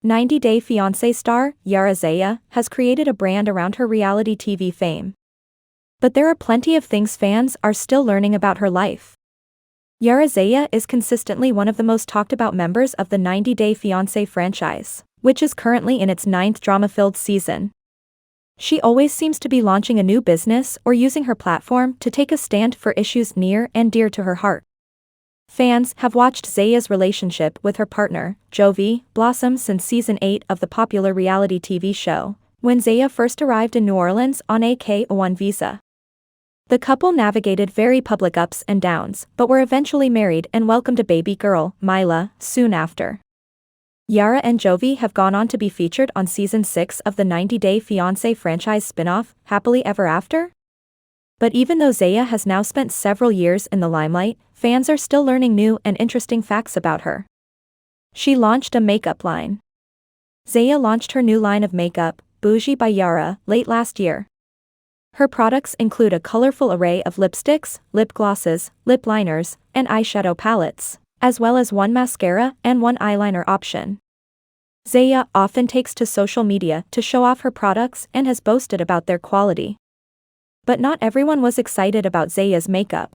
90 Day Fiancé star, Yara Zaya, has created a brand around her reality TV fame. But there are plenty of things fans are still learning about her life. Yara Zaya is consistently one of the most talked about members of the 90 Day Fiancé franchise, which is currently in its 9th drama-filled season. She always seems to be launching a new business or using her platform to take a stand for issues near and dear to her heart. Fans have watched Zaya's relationship with her partner, Jovi, blossom since season 8 of the popular reality TV show, when Zaya first arrived in New Orleans on a K-1 visa. The couple navigated very public ups and downs, but were eventually married and welcomed a baby girl, Mila, soon after. Yara and Jovi have gone on to be featured on season 6 of the 90 Day Fiancé franchise spin-off, Happily Ever After? But even though Zaya has now spent several years in the limelight, fans are still learning new and interesting facts about her. She launched a makeup line. Zaya launched her new line of makeup, Bougie by Yara, late last year. Her products include a colorful array of lipsticks, lip glosses, lip liners, and eyeshadow palettes, as well as one mascara and one eyeliner option. Zaya often takes to social media to show off her products and has boasted about their quality. But not everyone was excited about Zaya's makeup.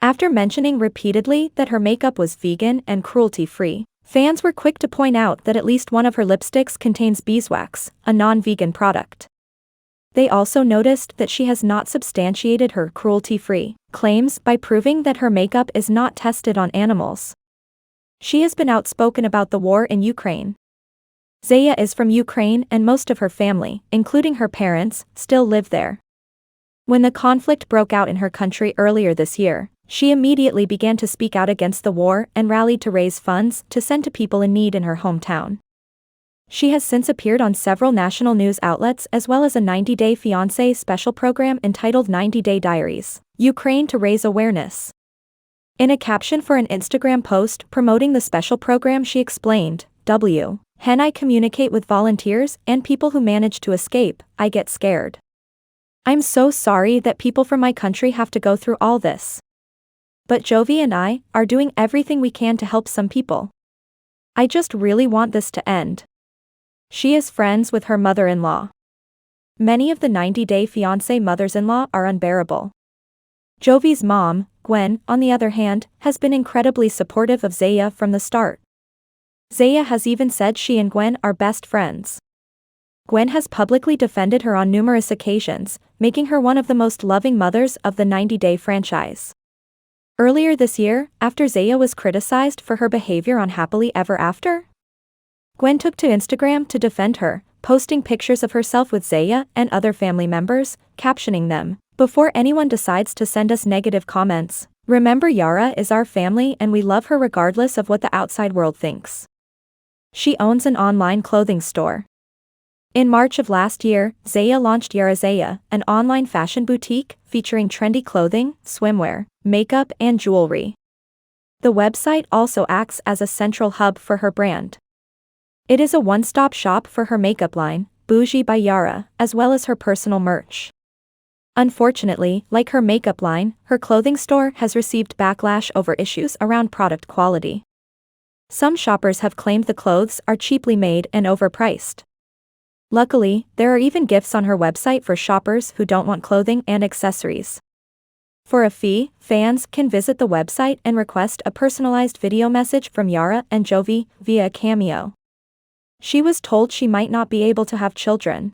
After mentioning repeatedly that her makeup was vegan and cruelty-free, fans were quick to point out that at least one of her lipsticks contains beeswax, a non-vegan product. They also noticed that she has not substantiated her cruelty-free claims by proving that her makeup is not tested on animals. She has been outspoken about the war in Ukraine. Zaya is from Ukraine and most of her family, including her parents, still live there. When the conflict broke out in her country earlier this year, she immediately began to speak out against the war and rallied to raise funds to send to people in need in her hometown. She has since appeared on several national news outlets as well as a 90 Day Fiancé special program entitled 90 Day Diaries, Ukraine to raise awareness. In a caption for an Instagram post promoting the special program she explained, When I communicate with volunteers and people who manage to escape, I get scared. I'm so sorry that people from my country have to go through all this. But Jovi and I are doing everything we can to help some people. I just really want this to end. She is friends with her mother-in-law. Many of the 90 Day Fiancé mothers-in-law are unbearable. Jovi's mom, Gwen, on the other hand, has been incredibly supportive of Zaya from the start. Zaya has even said she and Gwen are best friends. Gwen has publicly defended her on numerous occasions, making her one of the most loving mothers of the 90 Day franchise. Earlier this year, after Zaya was criticized for her behavior on Happily Ever After, Gwen took to Instagram to defend her, posting pictures of herself with Zaya and other family members, captioning them, "Before anyone decides to send us negative comments, remember Yara is our family and we love her regardless of what the outside world thinks." She owns an online clothing store. In March of last year, Zaya launched Yara Zaya, an online fashion boutique featuring trendy clothing, swimwear, makeup and jewelry. The website also acts as a central hub for her brand. It is a one-stop shop for her makeup line, Bougie by Yara, as well as her personal merch. Unfortunately, like her makeup line, her clothing store has received backlash over issues around product quality. Some shoppers have claimed the clothes are cheaply made and overpriced. Luckily, there are even gifts on her website for shoppers who don't want clothing and accessories. For a fee, fans can visit the website and request a personalized video message from Yara and Jovi via a Cameo. She was told she might not be able to have children.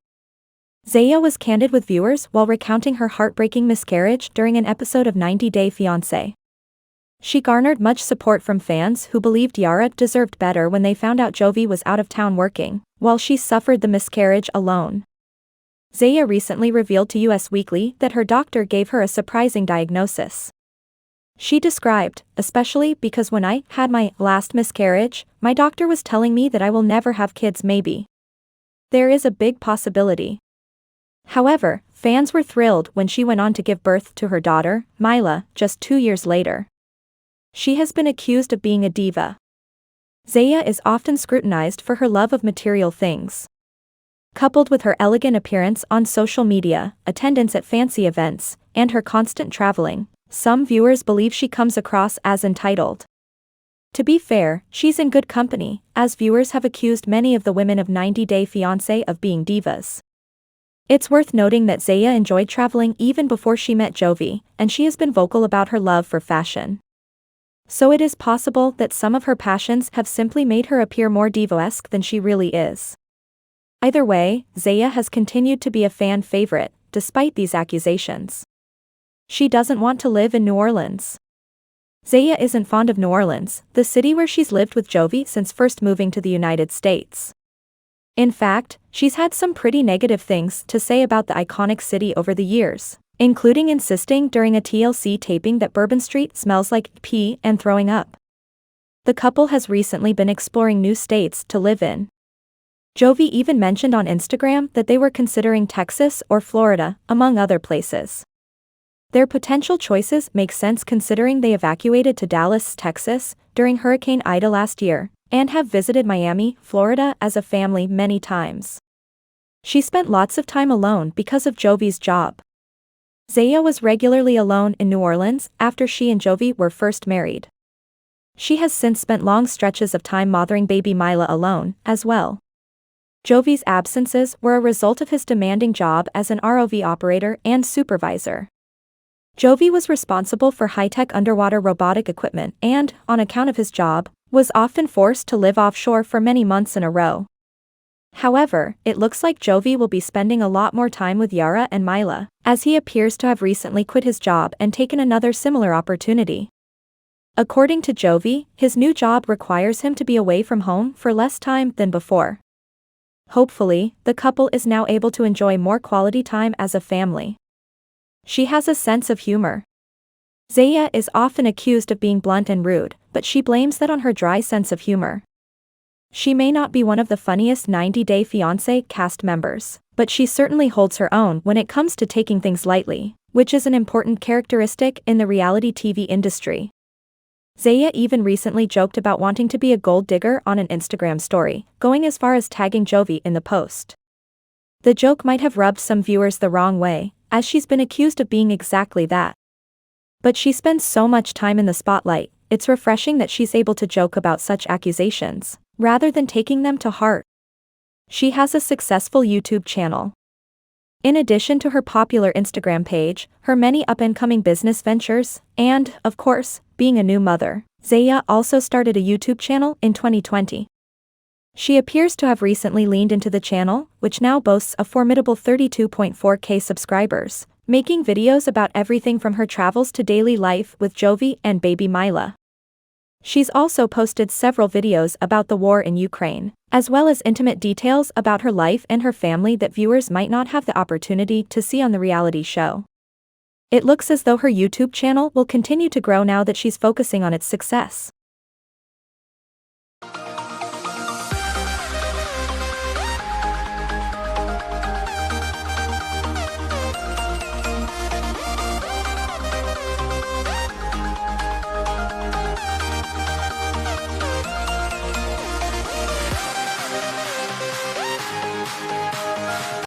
Zaya was candid with viewers while recounting her heartbreaking miscarriage during an episode of 90 Day Fiancé. She garnered much support from fans who believed Yara deserved better when they found out Jovi was out of town working, while she suffered the miscarriage alone. Zaya recently revealed to US Weekly that her doctor gave her a surprising diagnosis. She described, "Especially because when I had my last miscarriage, my doctor was telling me that I will never have kids maybe. There is a big possibility." However, fans were thrilled when she went on to give birth to her daughter, Mila, just 2 years later. She has been accused of being a diva. Zaya is often scrutinized for her love of material things. Coupled with her elegant appearance on social media, attendance at fancy events, and her constant traveling, some viewers believe she comes across as entitled. To be fair, she's in good company, as viewers have accused many of the women of 90 Day Fiancé of being divas. It's worth noting that Zaya enjoyed traveling even before she met Jovi, and she has been vocal about her love for fashion. So it is possible that some of her passions have simply made her appear more diva-esque than she really is. Either way, Zaya has continued to be a fan favorite, despite these accusations. She doesn't want to live in New Orleans. Zaya isn't fond of New Orleans, the city where she's lived with Jovi since first moving to the United States. In fact, she's had some pretty negative things to say about the iconic city over the years, including insisting during a TLC taping that Bourbon Street smells like pee and throwing up. The couple has recently been exploring new states to live in. Jovi even mentioned on Instagram that they were considering Texas or Florida, among other places. Their potential choices make sense considering they evacuated to Dallas, Texas, during Hurricane Ida last year, and have visited Miami, Florida as a family many times. She spent lots of time alone because of Jovi's job. Zaya was regularly alone in New Orleans after she and Jovi were first married. She has since spent long stretches of time mothering baby Mila alone, as well. Jovi's absences were a result of his demanding job as an ROV operator and supervisor. Jovi was responsible for high-tech underwater robotic equipment and, on account of his job, was often forced to live offshore for many months in a row. However, it looks like Jovi will be spending a lot more time with Yara and Mila, as he appears to have recently quit his job and taken another similar opportunity. According to Jovi, his new job requires him to be away from home for less time than before. Hopefully, the couple is now able to enjoy more quality time as a family. She has a sense of humor. Zaya is often accused of being blunt and rude, but she blames that on her dry sense of humor. She may not be one of the funniest 90 Day Fiancé cast members, but she certainly holds her own when it comes to taking things lightly, which is an important characteristic in the reality TV industry. Zaya even recently joked about wanting to be a gold digger on an Instagram story, going as far as tagging Jovi in the post. The joke might have rubbed some viewers the wrong way, as she's been accused of being exactly that. But she spends so much time in the spotlight, it's refreshing that she's able to joke about such accusations, rather than taking them to heart. She has a successful YouTube channel. In addition to her popular Instagram page, her many up-and-coming business ventures, and, of course, being a new mother, Zaya also started a YouTube channel in 2020. She appears to have recently leaned into the channel, which now boasts a formidable 32.4K subscribers, making videos about everything from her travels to daily life with Jovi and baby Mila. She's also posted several videos about the war in Ukraine, as well as intimate details about her life and her family that viewers might not have the opportunity to see on the reality show. It looks as though her YouTube channel will continue to grow now that she's focusing on its success.